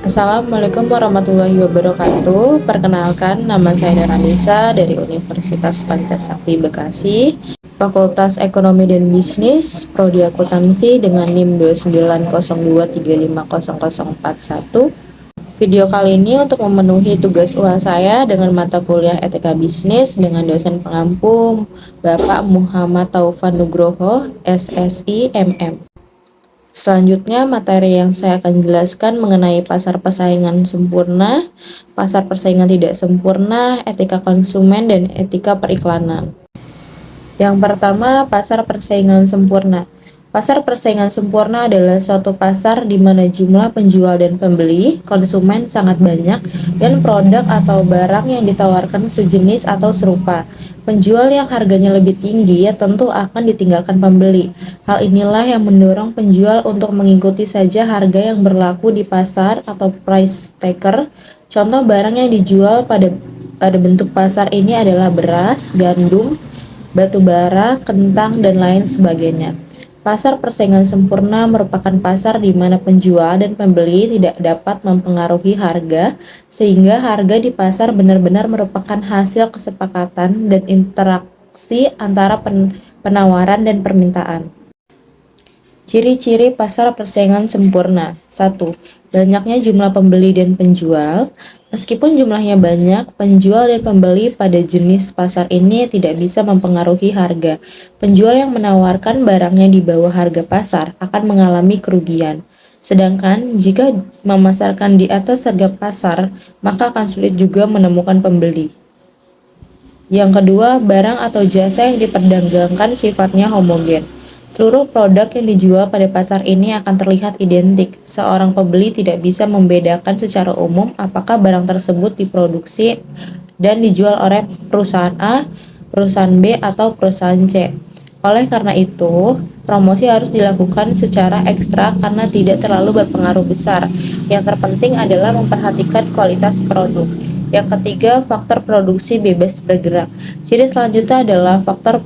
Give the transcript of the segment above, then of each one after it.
Assalamualaikum warahmatullahi wabarakatuh. Perkenalkan, nama saya Daranisa dari Universitas Pancasakti Bekasi, Fakultas Ekonomi dan Bisnis, Prodi Akuntansi dengan NIM 29023500041. Video kali ini untuk memenuhi tugas UAS saya dengan mata kuliah Etika Bisnis dengan dosen pengampu Bapak Muhammad Taufan Nugroho, SSI MM. Selanjutnya, materi yang saya akan jelaskan mengenai pasar persaingan sempurna, pasar persaingan tidak sempurna, etika konsumen, dan etika periklanan. Yang pertama, pasar persaingan sempurna. Pasar persaingan sempurna adalah suatu pasar di mana jumlah penjual dan pembeli, konsumen sangat banyak, dan produk atau barang yang ditawarkan sejenis atau serupa. Penjual yang harganya lebih tinggi tentu akan ditinggalkan pembeli. Hal inilah yang mendorong penjual untuk mengikuti saja harga yang berlaku di pasar atau price taker. Contoh barang yang dijual pada bentuk pasar ini adalah beras, gandum, batu bara, kentang, dan lain sebagainya. Pasar persaingan sempurna merupakan pasar di mana penjual dan pembeli tidak dapat mempengaruhi harga, sehingga harga di pasar benar-benar merupakan hasil kesepakatan dan interaksi antara penawaran dan permintaan. Ciri-ciri pasar persaingan sempurna. 1. Banyaknya jumlah pembeli dan penjual. Meskipun jumlahnya banyak, penjual dan pembeli pada jenis pasar ini tidak bisa mempengaruhi harga. Penjual yang menawarkan barangnya di bawah harga pasar akan mengalami kerugian. Sedangkan jika memasarkan di atas harga pasar, maka akan sulit juga menemukan pembeli. Yang kedua, barang atau jasa yang diperdagangkan sifatnya homogen. Seluruh produk yang dijual pada pasar ini akan terlihat identik. Seorang pembeli tidak bisa membedakan secara umum apakah barang tersebut diproduksi dan dijual oleh perusahaan A, perusahaan B, atau perusahaan C. Oleh karena itu, promosi harus dilakukan secara ekstra karena tidak terlalu berpengaruh besar. Yang terpenting adalah memperhatikan kualitas produk. Yang ketiga, faktor produksi bebas bergerak. Ciri selanjutnya adalah faktor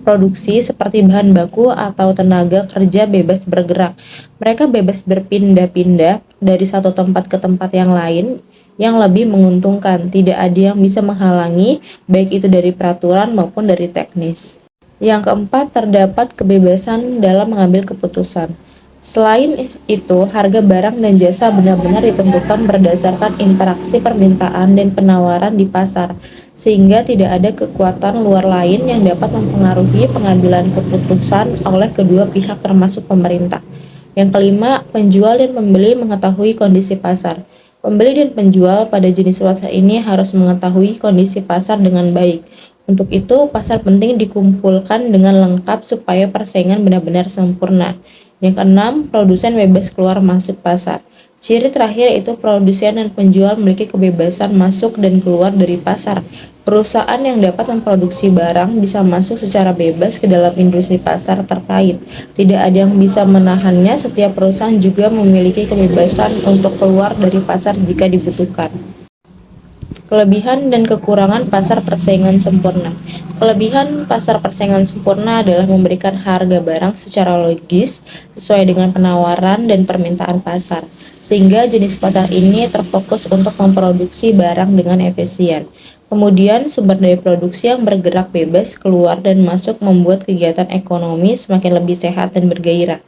produksi seperti bahan baku atau tenaga kerja bebas bergerak. Mereka bebas berpindah-pindah dari satu tempat ke tempat yang lain yang lebih menguntungkan. Tidak ada yang bisa menghalangi, baik itu dari peraturan maupun dari teknis. Yang keempat, terdapat kebebasan dalam mengambil keputusan. Selain itu, harga barang dan jasa benar-benar ditentukan berdasarkan interaksi permintaan dan penawaran di pasar, sehingga tidak ada kekuatan luar lain yang dapat mempengaruhi pengambilan keputusan oleh kedua pihak termasuk pemerintah. Yang kelima, penjual dan pembeli mengetahui kondisi pasar. Pembeli dan penjual pada jenis pasar ini harus mengetahui kondisi pasar dengan baik. Untuk itu, pasar penting dikumpulkan dengan lengkap supaya persaingan benar-benar sempurna. Yang keenam, produsen bebas keluar masuk pasar. Ciri terakhir itu produsen dan penjual memiliki kebebasan masuk dan keluar dari pasar. Perusahaan yang dapat memproduksi barang bisa masuk secara bebas ke dalam industri pasar terkait. Tidak ada yang bisa menahannya, setiap perusahaan juga memiliki kebebasan untuk keluar dari pasar jika dibutuhkan. Kelebihan dan kekurangan pasar persaingan sempurna. Kelebihan pasar persaingan sempurna adalah memberikan harga barang secara logis sesuai dengan penawaran dan permintaan pasar, sehingga jenis pasar ini terfokus untuk memproduksi barang dengan efisien. Kemudian, sumber daya produksi yang bergerak bebas keluar dan masuk membuat kegiatan ekonomi semakin lebih sehat dan bergairah.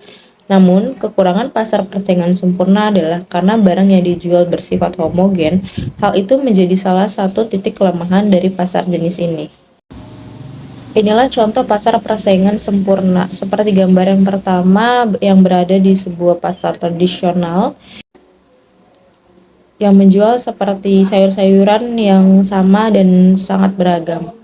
Namun, kekurangan pasar persaingan sempurna adalah karena barang yang dijual bersifat homogen. Hal itu menjadi salah satu titik kelemahan dari pasar jenis ini. Inilah contoh pasar persaingan sempurna. Seperti gambar yang pertama yang berada di sebuah pasar tradisional yang menjual seperti sayur-sayuran yang sama dan sangat beragam.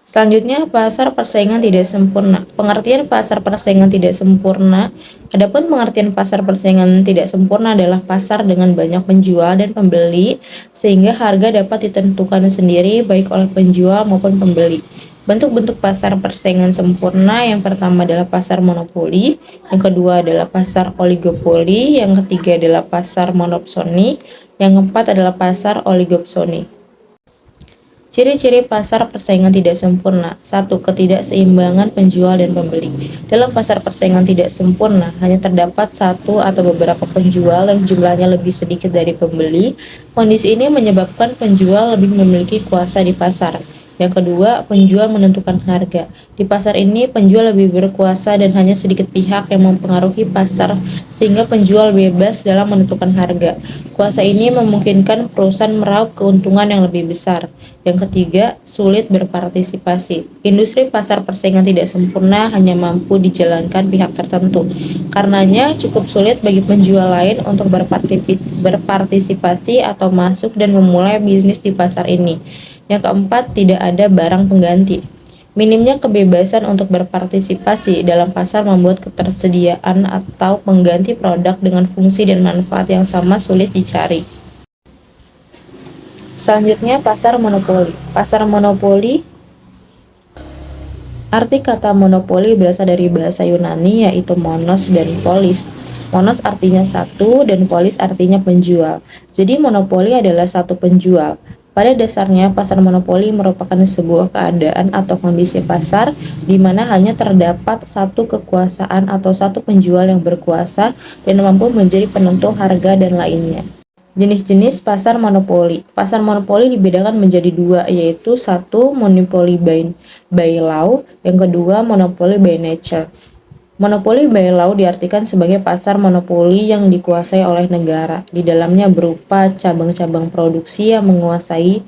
Selanjutnya, pasar persaingan tidak sempurna. Pengertian pasar persaingan tidak sempurna. Adapun pengertian pasar persaingan tidak sempurna adalah pasar dengan banyak penjual dan pembeli, sehingga harga dapat ditentukan sendiri baik oleh penjual maupun pembeli. Bentuk-bentuk pasar persaingan sempurna yang pertama adalah pasar monopoli, yang kedua adalah pasar oligopoli, yang ketiga adalah pasar monopsoni, yang keempat adalah pasar oligopsoni. Ciri-ciri pasar persaingan tidak sempurna. 1. Ketidakseimbangan penjual dan pembeli. Dalam pasar persaingan tidak sempurna, hanya terdapat satu atau beberapa penjual yang jumlahnya lebih sedikit dari pembeli. Kondisi ini menyebabkan penjual lebih memiliki kuasa di pasar. Yang kedua, penjual menentukan harga. Di pasar ini, penjual lebih berkuasa dan hanya sedikit pihak yang mempengaruhi pasar, sehingga penjual bebas dalam menentukan harga. Kuasa ini memungkinkan perusahaan meraup keuntungan yang lebih besar. Yang ketiga, sulit berpartisipasi. Industri pasar persaingan tidak sempurna hanya mampu dijalankan pihak tertentu. Karenanya, cukup sulit bagi penjual lain untuk berpartisipasi atau masuk dan memulai bisnis di pasar ini. Yang keempat, tidak ada barang pengganti. Minimnya kebebasan untuk berpartisipasi dalam pasar membuat ketersediaan atau pengganti produk dengan fungsi dan manfaat yang sama sulit dicari. Selanjutnya, pasar monopoli. Pasar monopoli, arti kata monopoli berasal dari bahasa Yunani yaitu monos dan polis. Monos artinya satu dan polis artinya penjual. Jadi monopoli adalah satu penjual. Pada dasarnya, pasar monopoli merupakan sebuah keadaan atau kondisi pasar di mana hanya terdapat satu kekuasaan atau satu penjual yang berkuasa dan mampu menjadi penentu harga dan lainnya. Jenis-jenis pasar monopoli. Pasar monopoli dibedakan menjadi dua, yaitu satu, monopoly by law, yang kedua, monopoly by nature. Monopoli by law diartikan sebagai pasar monopoli yang dikuasai oleh negara. Di dalamnya berupa cabang-cabang produksi yang menguasai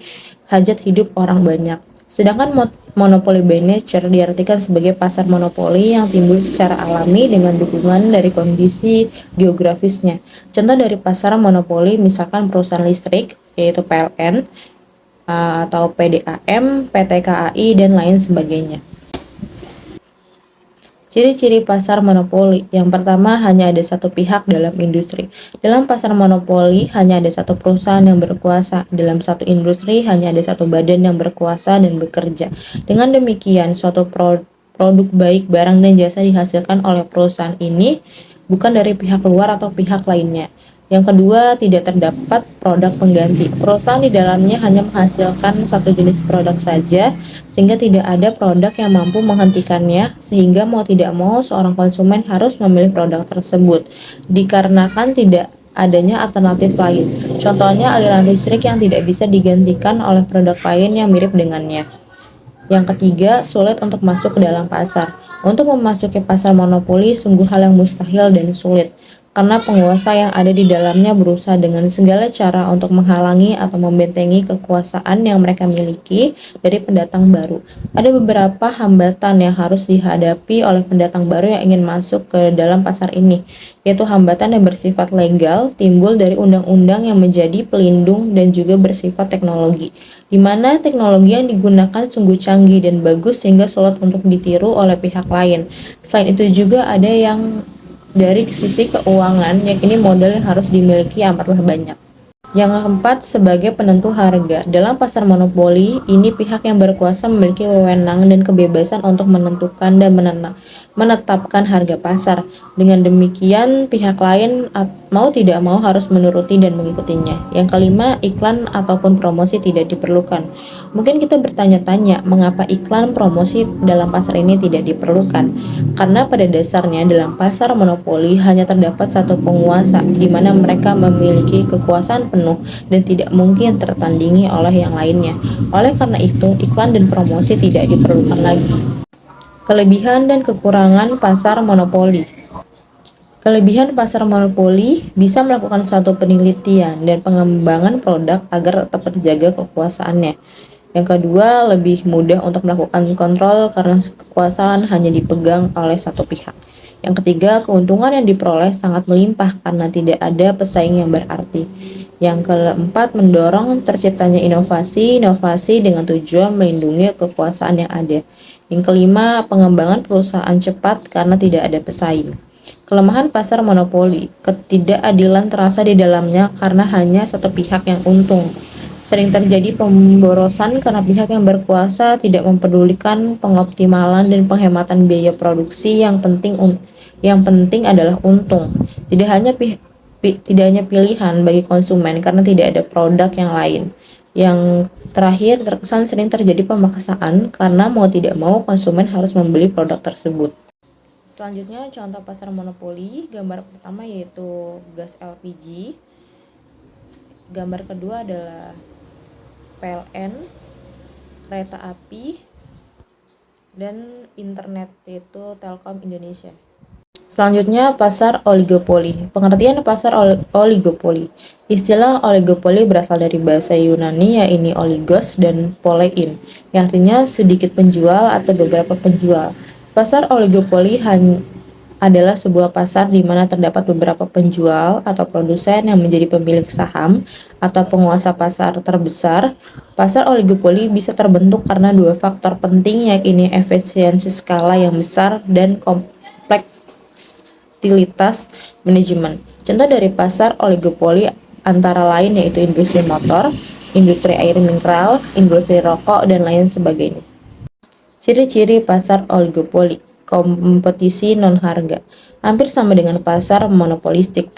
hajat hidup orang banyak. Sedangkan monopoli by nature diartikan sebagai pasar monopoli yang timbul secara alami dengan dukungan dari kondisi geografisnya. Contoh dari pasar monopoli misalkan perusahaan listrik, yaitu PLN, atau PDAM, PT KAI, dan lain sebagainya. Ciri-ciri pasar monopoli. Yang pertama, hanya ada satu pihak dalam industri. Dalam pasar monopoli, hanya ada satu perusahaan yang berkuasa. Dalam satu industri, hanya ada satu badan yang berkuasa dan bekerja. Dengan demikian, suatu produk baik, barang, dan jasa dihasilkan oleh perusahaan ini, bukan dari pihak luar atau pihak lainnya. Yang kedua, tidak terdapat produk pengganti. Perusahaan di dalamnya hanya menghasilkan satu jenis produk saja, sehingga tidak ada produk yang mampu menghentikannya, sehingga mau tidak mau seorang konsumen harus memilih produk tersebut, dikarenakan tidak adanya alternatif lain. Contohnya aliran listrik yang tidak bisa digantikan oleh produk lain yang mirip dengannya. Yang ketiga, sulit untuk masuk ke dalam pasar. Untuk memasuki pasar monopoli sungguh hal yang mustahil dan sulit, karena penguasa yang ada di dalamnya berusaha dengan segala cara untuk menghalangi atau membentengi kekuasaan yang mereka miliki dari pendatang baru. Ada beberapa hambatan yang harus dihadapi oleh pendatang baru yang ingin masuk ke dalam pasar ini, yaitu hambatan yang bersifat legal, timbul dari undang-undang yang menjadi pelindung, dan juga bersifat teknologi, di mana teknologi yang digunakan sungguh canggih dan bagus sehingga sulit untuk ditiru oleh pihak lain. Selain itu juga ada yang dari sisi keuangan, yakni modal yang harus dimiliki amatlah banyak. Yang keempat, sebagai penentu harga. Dalam pasar monopoli, ini pihak yang berkuasa memiliki wewenang dan kebebasan untuk menentukan dan menetapkan harga pasar. Dengan demikian, pihak lain mau tidak mau harus menuruti dan mengikutinya. Yang kelima, iklan ataupun promosi tidak diperlukan. Mungkin kita bertanya-tanya, mengapa iklan promosi dalam pasar ini tidak diperlukan? Karena pada dasarnya dalam pasar monopoli hanya terdapat satu penguasa, di mana mereka memiliki kekuasaan penuh dan tidak mungkin tertandingi oleh yang lainnya. Oleh karena itu, iklan dan promosi tidak diperlukan lagi. Kelebihan dan kekurangan pasar monopoli. Kelebihan pasar monopoli bisa melakukan suatu penelitian dan pengembangan produk agar tetap terjaga kekuasaannya. Yang kedua, lebih mudah untuk melakukan kontrol karena kekuasaan hanya dipegang oleh satu pihak. Yang ketiga, keuntungan yang diperoleh sangat melimpah karena tidak ada pesaing yang berarti. Yang keempat, mendorong terciptanya inovasi dengan tujuan melindungi kekuasaan yang ada. Yang kelima, pengembangan perusahaan cepat karena tidak ada pesaing. Kelemahan pasar monopoli, ketidakadilan terasa di dalamnya karena hanya satu pihak yang untung. Sering terjadi pemborosan karena pihak yang berkuasa tidak mempedulikan pengoptimalan dan penghematan biaya produksi. Yang penting adalah untung. Tidak hanya pilihan bagi konsumen karena tidak ada produk yang lain. Yang terakhir, terkesan sering terjadi pemaksaan karena mau tidak mau konsumen harus membeli produk tersebut. Selanjutnya contoh pasar monopoli, gambar pertama yaitu gas LPG, gambar kedua adalah PLN, kereta api, dan internet yaitu Telkom Indonesia. Selanjutnya pasar oligopoli. Pengertian pasar oligopoli. Istilah oligopoli berasal dari bahasa Yunani yaitu oligos dan polein, yang artinya sedikit penjual atau beberapa penjual. Pasar oligopoli adalah sebuah pasar di mana terdapat beberapa penjual atau produsen yang menjadi pemilik saham atau penguasa pasar terbesar. Pasar oligopoli bisa terbentuk karena dua faktor penting, yakni efisiensi skala yang besar dan kompleksitas manajemen. Contoh dari pasar oligopoli antara lain yaitu industri motor, industri air mineral, industri rokok, dan lain sebagainya. Ciri-ciri pasar oligopoli. Kompetisi non-harga. Hampir sama dengan pasar monopolistik,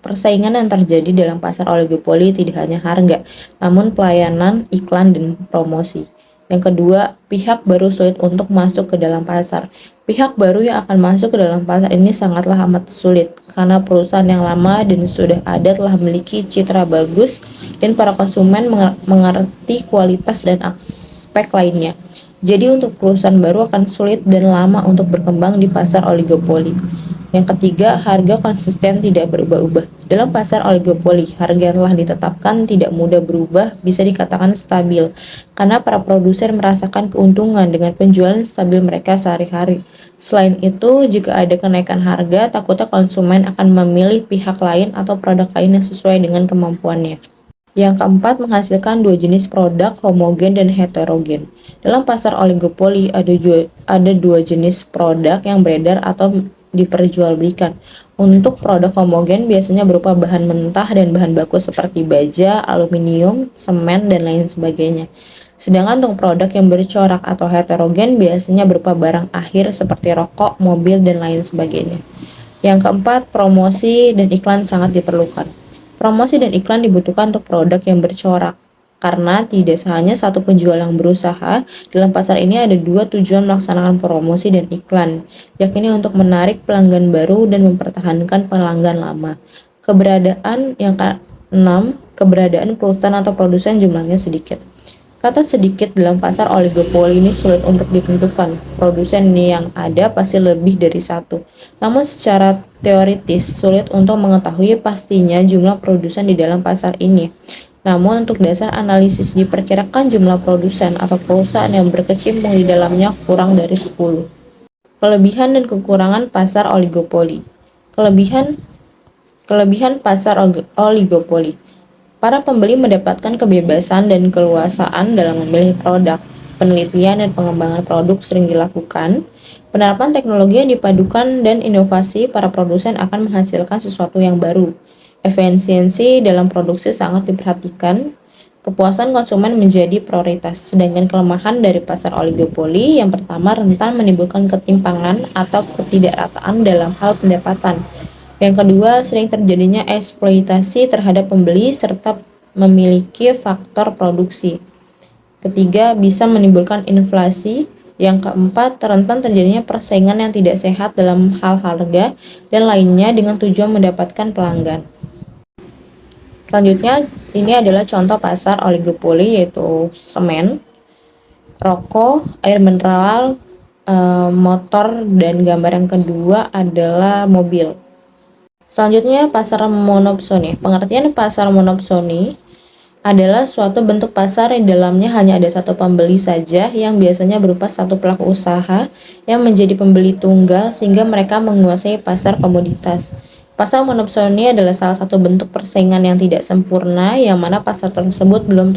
persaingan yang terjadi dalam pasar oligopoli tidak hanya harga, namun pelayanan, iklan, dan promosi. Yang kedua, pihak baru sulit untuk masuk ke dalam pasar. Pihak baru yang akan masuk ke dalam pasar ini sangatlah amat sulit, karena perusahaan yang lama dan sudah ada telah memiliki citra bagus, dan para konsumen mengerti kualitas dan aspek lainnya. Jadi untuk perusahaan baru akan sulit dan lama untuk berkembang di pasar oligopoli. Yang ketiga, harga konsisten tidak berubah-ubah. Dalam pasar oligopoli, harga yang telah ditetapkan tidak mudah berubah, bisa dikatakan stabil, karena para produsen merasakan keuntungan dengan penjualan stabil mereka sehari-hari. Selain itu, jika ada kenaikan harga, takutnya konsumen akan memilih pihak lain atau produk lain yang sesuai dengan kemampuannya. Yang keempat, menghasilkan dua jenis produk, homogen dan heterogen. Dalam pasar oligopoli ada dua jenis produk yang beredar atau diperjualbelikan. Untuk produk homogen biasanya berupa bahan mentah dan bahan baku seperti baja, aluminium, semen, dan lain sebagainya. Sedangkan untuk produk yang bercorak atau heterogen biasanya berupa barang akhir seperti rokok, mobil, dan lain sebagainya. Yang keempat, promosi dan iklan sangat diperlukan. Promosi dan iklan dibutuhkan untuk produk yang bercorak, karena tidak hanya satu penjual yang berusaha. Dalam pasar ini ada dua tujuan melaksanakan promosi dan iklan, yakni untuk menarik pelanggan baru dan mempertahankan pelanggan lama. Keberadaan perusahaan atau produsen jumlahnya sedikit. Kata sedikit dalam pasar oligopoli ini sulit untuk ditentukan. Produsen yang ada pasti lebih dari satu. Namun secara teoritis sulit untuk mengetahui pastinya jumlah produsen di dalam pasar ini. Namun untuk dasar analisis diperkirakan jumlah produsen atau perusahaan yang berkecimpung di dalamnya kurang dari 10. Kelebihan dan kekurangan pasar oligopoli. Kelebihan pasar oligopoli. Para pembeli mendapatkan kebebasan dan keluasaan dalam memilih produk. Penelitian dan pengembangan produk sering dilakukan. Penerapan teknologi yang dipadukan dan inovasi, para produsen akan menghasilkan sesuatu yang baru. Efisiensi dalam produksi sangat diperhatikan. Kepuasan konsumen menjadi prioritas. Sedangkan kelemahan dari pasar oligopoli, yang pertama, rentan menimbulkan ketimpangan atau ketidakrataan dalam hal pendapatan. Yang kedua, sering terjadinya eksploitasi terhadap pembeli serta memiliki faktor produksi. Ketiga, bisa menimbulkan inflasi. Yang keempat, rentan terjadinya persaingan yang tidak sehat dalam hal harga dan lainnya dengan tujuan mendapatkan pelanggan. Selanjutnya, ini adalah contoh pasar oligopoli yaitu semen, rokok, air mineral, motor, dan gambar yang kedua adalah mobil. Selanjutnya, pasar monopsoni. Pengertian pasar monopsoni adalah suatu bentuk pasar yang dalamnya hanya ada satu pembeli saja, yang biasanya berupa satu pelaku usaha yang menjadi pembeli tunggal sehingga mereka menguasai pasar komoditas. Pasar monopsoni adalah salah satu bentuk persaingan yang tidak sempurna, yang mana pasar tersebut belum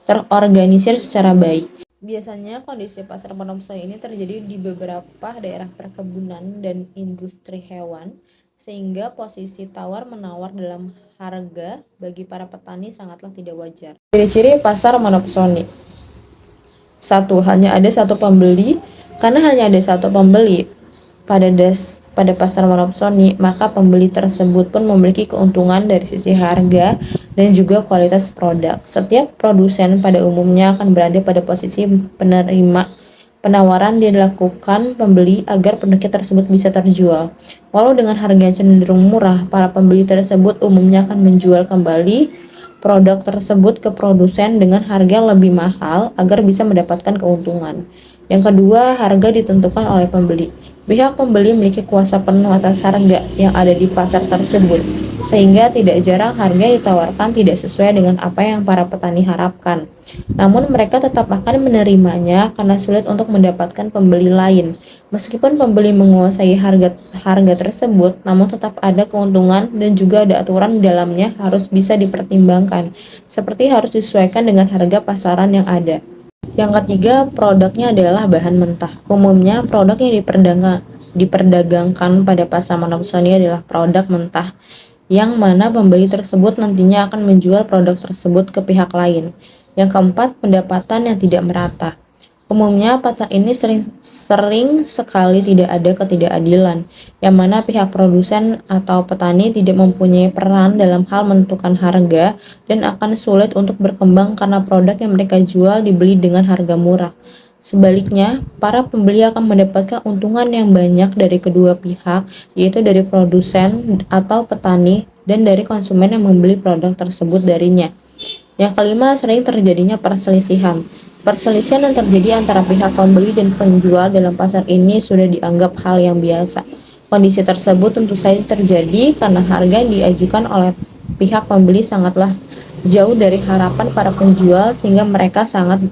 terorganisir secara baik. Biasanya kondisi pasar monopsoni ini terjadi di beberapa daerah perkebunan dan industri hewan, sehingga posisi tawar-menawar dalam harga bagi para petani sangatlah tidak wajar. Ciri-ciri pasar monopsoni. 1. Hanya ada satu pembeli. Karena hanya ada satu pembeli, pada pada pasar monopsoni, maka pembeli tersebut pun memiliki keuntungan dari sisi harga dan juga kualitas produk. Setiap produsen pada umumnya akan berada pada posisi penerima penawaran dilakukan pembeli agar produknya tersebut bisa terjual. Walau dengan harga yang cenderung murah, para pembeli tersebut umumnya akan menjual kembali produk tersebut ke produsen dengan harga yang lebih mahal agar bisa mendapatkan keuntungan. Yang kedua, harga ditentukan oleh pembeli. Pihak pembeli memiliki kuasa penuh atas harga yang ada di pasar tersebut, sehingga tidak jarang harga yang ditawarkan tidak sesuai dengan apa yang para petani harapkan. Namun mereka tetap akan menerimanya karena sulit untuk mendapatkan pembeli lain. Meskipun pembeli menguasai harga tersebut, namun tetap ada keuntungan dan juga ada aturan di dalamnya harus bisa dipertimbangkan, seperti harus disesuaikan dengan harga pasaran yang ada. Yang ketiga, produknya adalah bahan mentah. Umumnya, produk yang diperdagangkan pada pasar monopsoni adalah produk mentah, yang mana pembeli tersebut nantinya akan menjual produk tersebut ke pihak lain. Yang keempat, pendapatan yang tidak merata. Umumnya pasar ini sering sekali tidak ada ketidakadilan, yang mana pihak produsen atau petani tidak mempunyai peran dalam hal menentukan harga dan akan sulit untuk berkembang karena produk yang mereka jual dibeli dengan harga murah. Sebaliknya, para pembeli akan mendapatkan keuntungan yang banyak dari kedua pihak, yaitu dari produsen atau petani dan dari konsumen yang membeli produk tersebut darinya. Yang kelima, sering terjadinya perselisihan. Perselisihan yang terjadi antara pihak pembeli dan penjual dalam pasar ini sudah dianggap hal yang biasa. Kondisi tersebut tentu saja terjadi karena harga yang diajukan oleh pihak pembeli sangatlah jauh dari harapan para penjual sehingga mereka sangat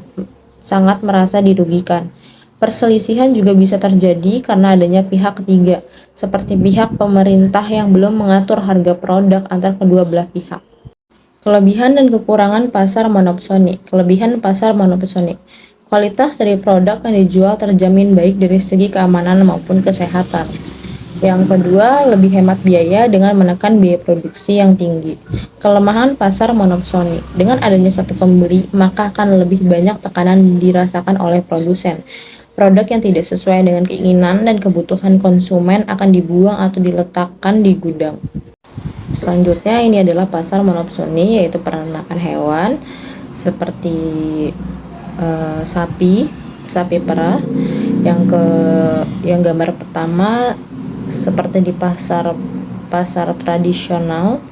sangat merasa dirugikan. Perselisihan juga bisa terjadi karena adanya pihak ketiga, seperti pihak pemerintah yang belum mengatur harga produk antar kedua belah pihak. Kelebihan dan kekurangan pasar monopsoni. Kelebihan pasar monopsoni. Kualitas dari produk yang dijual terjamin baik dari segi keamanan maupun kesehatan. Yang kedua, lebih hemat biaya dengan menekan biaya produksi yang tinggi. Kelemahan pasar monopsoni. Dengan adanya satu pembeli, maka akan lebih banyak tekanan dirasakan oleh produsen. Produk yang tidak sesuai dengan keinginan dan kebutuhan konsumen akan dibuang atau diletakkan di gudang. Selanjutnya ini adalah pasar monopsoni, yaitu peternakan hewan seperti sapi perah. Yang gambar pertama seperti di pasar tradisional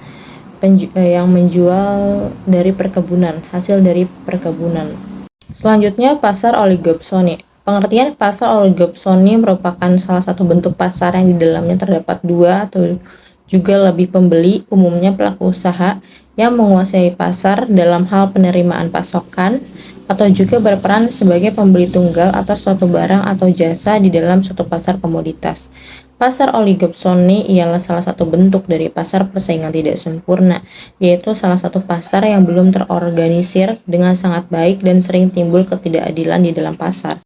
yang menjual dari perkebunan, hasil dari perkebunan. Selanjutnya pasar oligopsoni. Pengertian pasar oligopsoni merupakan salah satu bentuk pasar yang di dalamnya terdapat dua atau juga lebih pembeli, umumnya pelaku usaha yang menguasai pasar dalam hal penerimaan pasokan atau juga berperan sebagai pembeli tunggal atas suatu barang atau jasa di dalam suatu pasar komoditas. Pasar oligopsoni ialah salah satu bentuk dari pasar persaingan tidak sempurna, yaitu salah satu pasar yang belum terorganisir dengan sangat baik dan sering timbul ketidakadilan di dalam pasar.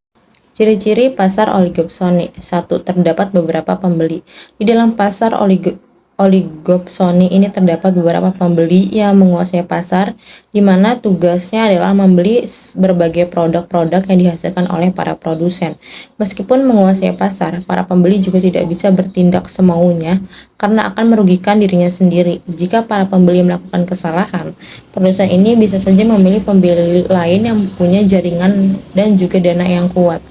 Ciri-ciri pasar oligopsoni. 1. Terdapat beberapa pembeli. Di dalam pasar oligopsoni ini terdapat beberapa pembeli yang menguasai pasar, di mana tugasnya adalah membeli berbagai produk-produk yang dihasilkan oleh para produsen. Meskipun menguasai pasar, para pembeli juga tidak bisa bertindak semaunya karena akan merugikan dirinya sendiri. Jika para pembeli melakukan kesalahan, produsen ini bisa saja memilih pembeli lain yang punya jaringan dan juga dana yang kuat.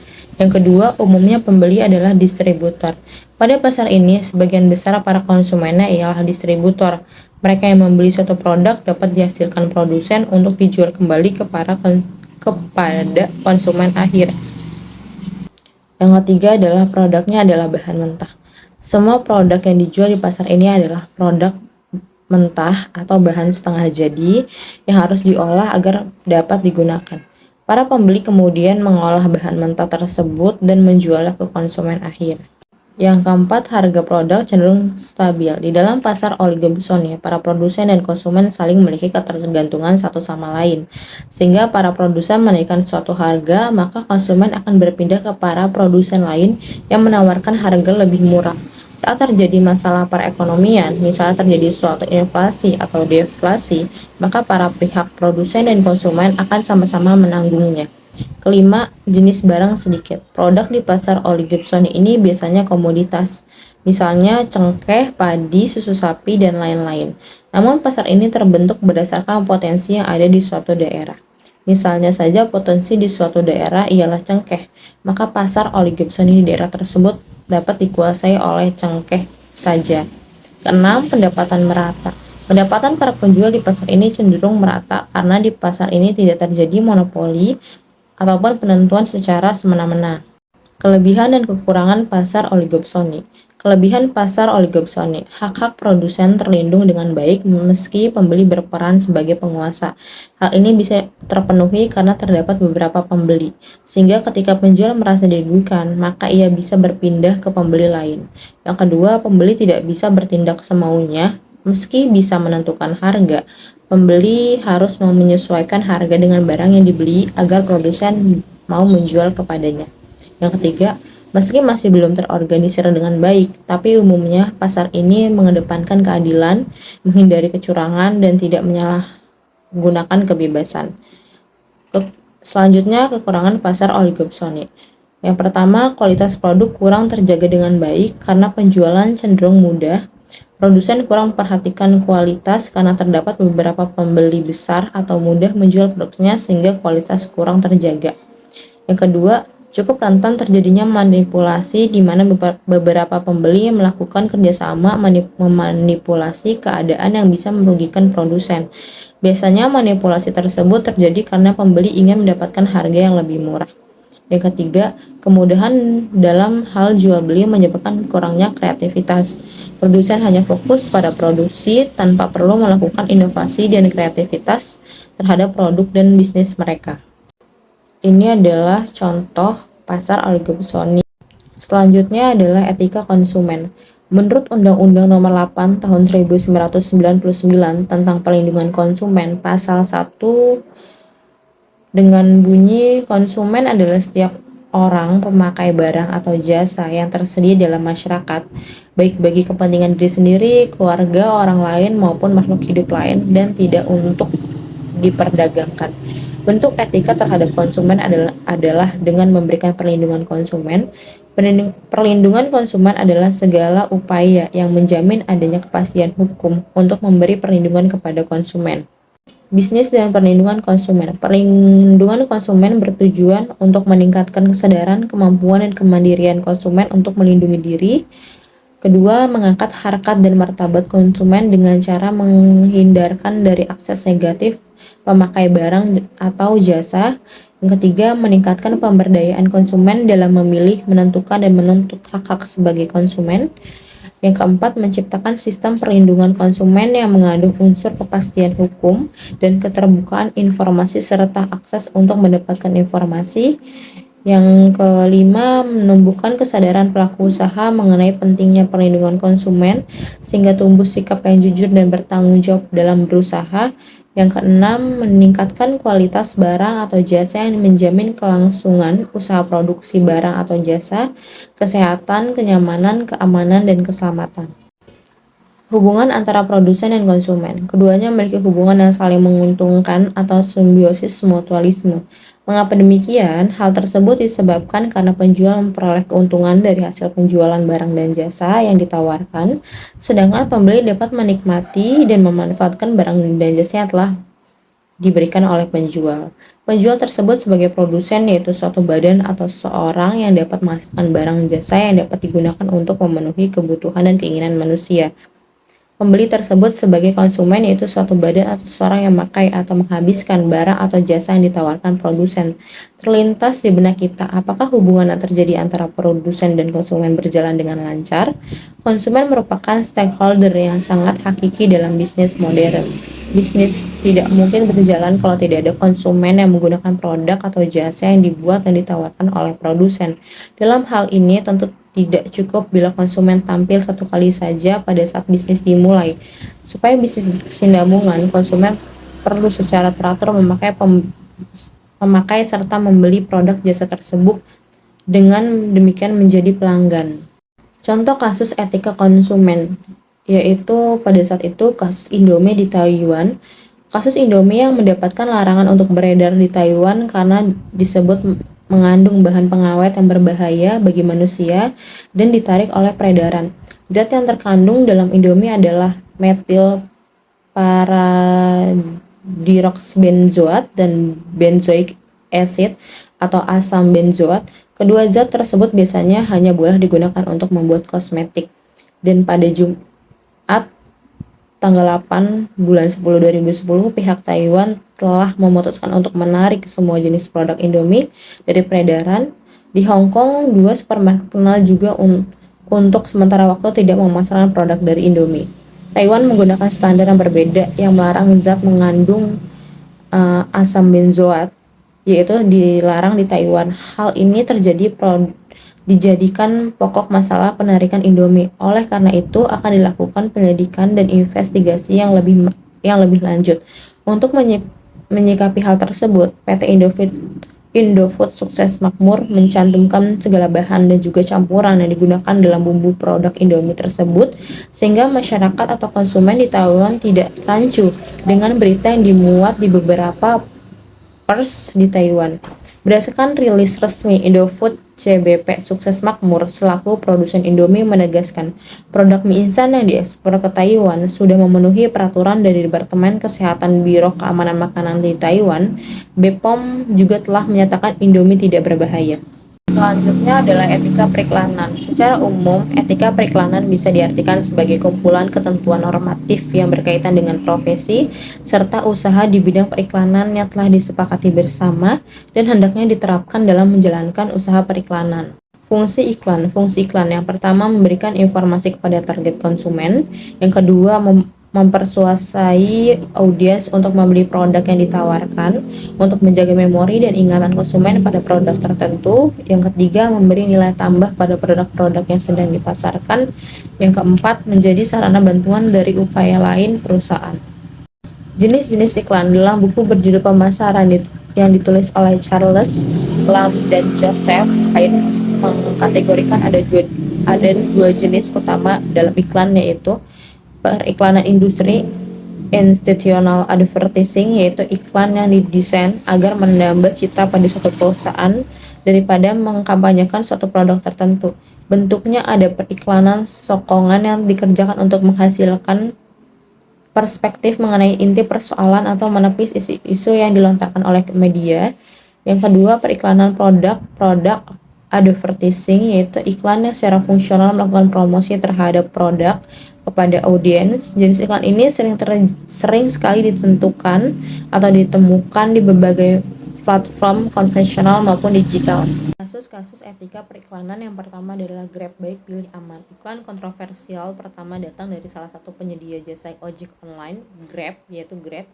Yang kedua, umumnya pembeli adalah distributor. Pada pasar ini, sebagian besar para konsumennya ialah distributor. Mereka yang membeli suatu produk dapat dihasilkan produsen untuk dijual kembali kepada konsumen akhir. Yang ketiga adalah produknya adalah bahan mentah. Semua produk yang dijual di pasar ini adalah produk mentah atau bahan setengah jadi yang harus diolah agar dapat digunakan. Para pembeli kemudian mengolah bahan mentah tersebut dan menjualnya ke konsumen akhir. Yang keempat, harga produk cenderung stabil. Di dalam pasar oligopsoni, para produsen dan konsumen saling memiliki ketergantungan satu sama lain. Sehingga para produsen menaikkan suatu harga, maka konsumen akan berpindah ke para produsen lain yang menawarkan harga lebih murah. Saat terjadi masalah perekonomian, misalnya terjadi suatu inflasi atau deflasi, maka para pihak produsen dan konsumen akan sama-sama menanggungnya. Kelima, jenis barang sedikit. Produk di pasar oligopsoni ini biasanya komoditas. misalnya cengkeh, padi, susu sapi, dan lain-lain. Namun pasar ini terbentuk berdasarkan potensi yang ada di suatu daerah. Misalnya saja potensi di suatu daerah ialah cengkeh, maka pasar oligopsoni di daerah tersebut dapat dikuasai oleh cengkeh saja. Keenam, pendapatan merata. Pendapatan para penjual di pasar ini cenderung merata karena di pasar ini tidak terjadi monopoli ataupun penentuan secara semena-mena. Kelebihan dan kekurangan pasar oligopsoni. Kelebihan pasar oligopsoni, hak-hak produsen terlindung dengan baik meski pembeli berperan sebagai penguasa. Hal ini bisa terpenuhi karena terdapat beberapa pembeli, sehingga ketika penjual merasa dirugikan, maka ia bisa berpindah ke pembeli lain. Yang kedua, pembeli tidak bisa bertindak semaunya, meski bisa menentukan harga. Pembeli harus menyesuaikan harga dengan barang yang dibeli agar produsen mau menjual kepadanya. Yang ketiga, meski masih belum terorganisir dengan baik, tapi umumnya pasar ini mengedepankan keadilan, menghindari kecurangan, dan tidak menyalahgunakan kebebasan. Selanjutnya, kekurangan pasar oligopsoni. Yang pertama, kualitas produk kurang terjaga dengan baik karena penjualan cenderung mudah. Produsen kurang memperhatikan kualitas karena terdapat beberapa pembeli besar atau mudah menjual produknya sehingga kualitas kurang terjaga. Yang kedua, cukup rentan terjadinya manipulasi di mana beberapa pembeli melakukan kerjasama memanipulasi keadaan yang bisa merugikan produsen. Biasanya manipulasi tersebut terjadi karena pembeli ingin mendapatkan harga yang lebih murah. Yang ketiga, kemudahan dalam hal jual beli menyebabkan kurangnya kreativitas. Produsen hanya fokus pada produksi tanpa perlu melakukan inovasi dan kreativitas terhadap produk dan bisnis mereka. Ini adalah contoh pasar oligopsoni. Selanjutnya adalah etika konsumen. Menurut Undang-Undang Nomor 8 Tahun 1999 tentang Perlindungan Konsumen, Pasal 1 dengan bunyi konsumen adalah setiap orang pemakai barang atau jasa yang tersedia dalam masyarakat, baik bagi kepentingan diri sendiri, keluarga, orang lain, maupun makhluk hidup lain, dan tidak untuk diperdagangkan. Bentuk etika terhadap konsumen adalah dengan memberikan perlindungan konsumen. Perlindungan konsumen adalah segala upaya yang menjamin adanya kepastian hukum untuk memberi perlindungan kepada konsumen. Bisnis dan perlindungan konsumen. Perlindungan konsumen bertujuan untuk meningkatkan kesadaran, kemampuan, dan kemandirian konsumen untuk melindungi diri. Kedua, mengangkat harkat dan martabat konsumen dengan cara menghindarkan dari akses negatif pemakai barang atau jasa. Yang ketiga, meningkatkan pemberdayaan konsumen dalam memilih, menentukan, dan menuntut hak-hak sebagai konsumen. Yang keempat, menciptakan sistem perlindungan konsumen yang mengandung unsur kepastian hukum dan keterbukaan informasi serta akses untuk mendapatkan informasi. Yang kelima, menumbuhkan kesadaran pelaku usaha mengenai pentingnya perlindungan konsumen sehingga tumbuh sikap yang jujur dan bertanggung jawab dalam berusaha. Yang keenam, meningkatkan kualitas barang atau jasa yang menjamin kelangsungan usaha produksi barang atau jasa, kesehatan, kenyamanan, keamanan, dan keselamatan. Hubungan antara produsen dan konsumen. Keduanya memiliki hubungan yang saling menguntungkan atau simbiosis mutualisme. Mengapa demikian? Hal tersebut disebabkan karena penjual memperoleh keuntungan dari hasil penjualan barang dan jasa yang ditawarkan, sedangkan pembeli dapat menikmati dan memanfaatkan barang dan jasa yang telah diberikan oleh penjual. Penjual tersebut sebagai produsen yaitu suatu badan atau seorang yang dapat menghasilkan barang jasa yang dapat digunakan untuk memenuhi kebutuhan dan keinginan manusia. Pembeli tersebut sebagai konsumen yaitu suatu badan atau seseorang yang memakai atau menghabiskan barang atau jasa yang ditawarkan produsen. Terlintas di benak kita, apakah hubungan yang terjadi antara produsen dan konsumen berjalan dengan lancar? Konsumen merupakan stakeholder yang sangat hakiki dalam bisnis modern. Bisnis tidak mungkin berjalan kalau tidak ada konsumen yang menggunakan produk atau jasa yang dibuat dan ditawarkan oleh produsen. Dalam hal ini tentu tidak cukup bila konsumen tampil satu kali saja pada saat bisnis dimulai. Supaya bisnis berkesinambungan, konsumen perlu secara teratur memakai serta membeli produk jasa tersebut, dengan demikian menjadi pelanggan. Contoh kasus etika konsumen, yaitu pada saat itu kasus Indomie di Taiwan. Kasus Indomie yang mendapatkan larangan untuk beredar di Taiwan karena disebut mengandung bahan pengawet yang berbahaya bagi manusia dan ditarik oleh peredaran. Zat yang terkandung dalam Indomie adalah metil paradiroksbenzoat dan benzoic acid atau asam benzoat. Kedua zat tersebut biasanya hanya boleh digunakan untuk membuat kosmetik. Dan pada Jumat tanggal 8 bulan 10 2010, pihak Taiwan telah memutuskan untuk menarik semua jenis produk Indomie dari peredaran. Di Hong Kong, dua supermarket terkenal juga untuk sementara waktu tidak memasarkan produk dari Indomie. Taiwan menggunakan standar yang berbeda yang melarang zat mengandung asam benzoat, yaitu dilarang di Taiwan. Hal ini dijadikan pokok masalah penarikan Indomie. Oleh karena itu, akan dilakukan penyelidikan dan investigasi yang lebih lanjut. Untuk menyikapi hal tersebut, PT Indofood Sukses Makmur mencantumkan segala bahan dan juga campuran yang digunakan dalam bumbu produk Indomie tersebut, sehingga masyarakat atau konsumen di Taiwan tidak rancu dengan berita yang dimuat di beberapa pers di Taiwan. Berdasarkan rilis resmi Indofood, CBP Sukses Makmur selaku produsen Indomie menegaskan, produk mie instan yang diekspor ke Taiwan sudah memenuhi peraturan dari Departemen Kesehatan Biro Keamanan Makanan di Taiwan. BPOM juga telah menyatakan Indomie tidak berbahaya. Selanjutnya adalah etika periklanan. Secara umum, etika periklanan bisa diartikan sebagai kumpulan ketentuan normatif yang berkaitan dengan profesi serta usaha di bidang periklanan yang telah disepakati bersama dan hendaknya diterapkan dalam menjalankan usaha periklanan. Fungsi iklan yang pertama memberikan informasi kepada target konsumen, yang kedua mempersuasai audiens untuk membeli produk yang ditawarkan, untuk menjaga memori dan ingatan konsumen pada produk tertentu. Yang ketiga, memberi nilai tambah pada produk-produk yang sedang dipasarkan. Yang keempat, menjadi sarana bantuan dari upaya lain perusahaan. Jenis-jenis iklan dalam buku berjudul Pemasaran yang ditulis oleh Charles Lamb dan Joseph Hain mengkategorikan ada dua jenis utama dalam iklan, yaitu periklanan industri, institutional advertising, yaitu iklan yang didesain agar menambah citra pada suatu perusahaan daripada mengkampanyekan suatu produk tertentu. Bentuknya ada periklanan sokongan yang dikerjakan untuk menghasilkan perspektif mengenai inti persoalan atau menepis isu-isu yang dilontarkan oleh media. Yang kedua, periklanan produk advertising, yaitu iklan yang secara fungsional melakukan promosi terhadap produk kepada audiens. Jenis iklan ini sering sekali ditentukan atau ditemukan di berbagai platform konvensional maupun digital. Kasus-kasus etika periklanan yang pertama adalah Grab Baik Pilih Aman. Iklan kontroversial pertama datang dari salah satu penyedia jasa ojek online, Grab, yaitu Grab.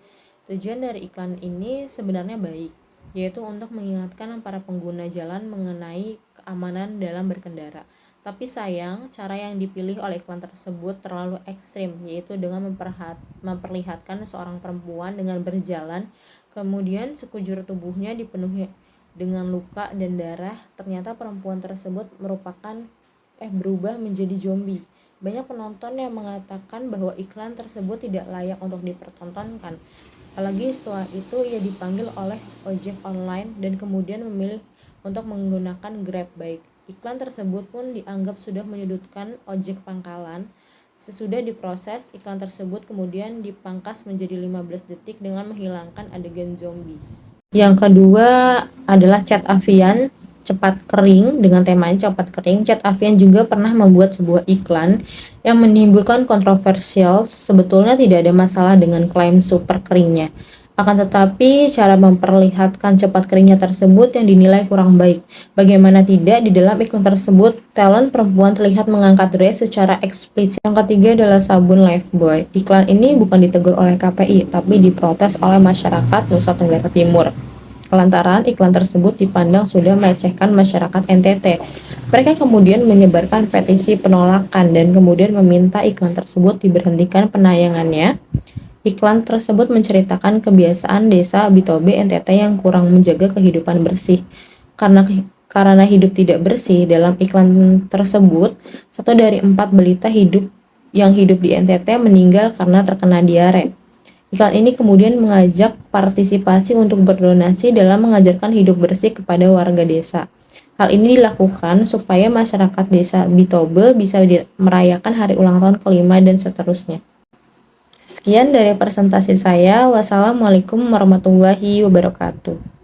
Tujuan dari iklan ini sebenarnya baik, yaitu untuk mengingatkan para pengguna jalan mengenai keamanan dalam berkendara. Tapi sayang, cara yang dipilih oleh iklan tersebut terlalu ekstrim, yaitu dengan memperlihatkan seorang perempuan dengan berjalan, kemudian sekujur tubuhnya dipenuhi dengan luka dan darah. Ternyata perempuan tersebut berubah menjadi zombie. Banyak penonton yang mengatakan bahwa iklan tersebut tidak layak untuk dipertontonkan. Apalagi setelah itu ia dipanggil oleh ojek online dan kemudian memilih untuk menggunakan Grab Bike. Iklan tersebut pun dianggap sudah menyudutkan ojek pangkalan. Sesudah diproses, iklan tersebut kemudian dipangkas menjadi 15 detik dengan menghilangkan adegan zombie. Yang kedua adalah Chat Avian cepat kering. Dengan temanya cepat kering, Chat Avian juga pernah membuat sebuah iklan yang menimbulkan kontroversial. Sebetulnya tidak ada masalah dengan klaim super keringnya, akan tetapi cara memperlihatkan cepat keringnya tersebut yang dinilai kurang baik. Bagaimana tidak, di dalam iklan tersebut talent perempuan terlihat mengangkat dress secara eksplisit. Yang ketiga adalah sabun Lifebuoy. Iklan ini bukan ditegur oleh KPI, tapi diprotes oleh masyarakat Nusa Tenggara Timur lantaran iklan tersebut dipandang sudah melecehkan masyarakat NTT. Mereka kemudian menyebarkan petisi penolakan dan kemudian meminta iklan tersebut diberhentikan penayangannya. Iklan tersebut menceritakan kebiasaan desa Bitobe NTT yang kurang menjaga kehidupan bersih. Karena hidup tidak bersih, dalam iklan tersebut 1 dari 4 balita yang hidup di NTT meninggal karena terkena diare. Iklan ini kemudian mengajak partisipasi untuk berdonasi dalam mengajarkan hidup bersih kepada warga desa. Hal ini dilakukan supaya masyarakat desa Bitobe bisa merayakan hari ulang tahun kelima dan seterusnya. Sekian dari presentasi saya. Wassalamualaikum warahmatullahi wabarakatuh.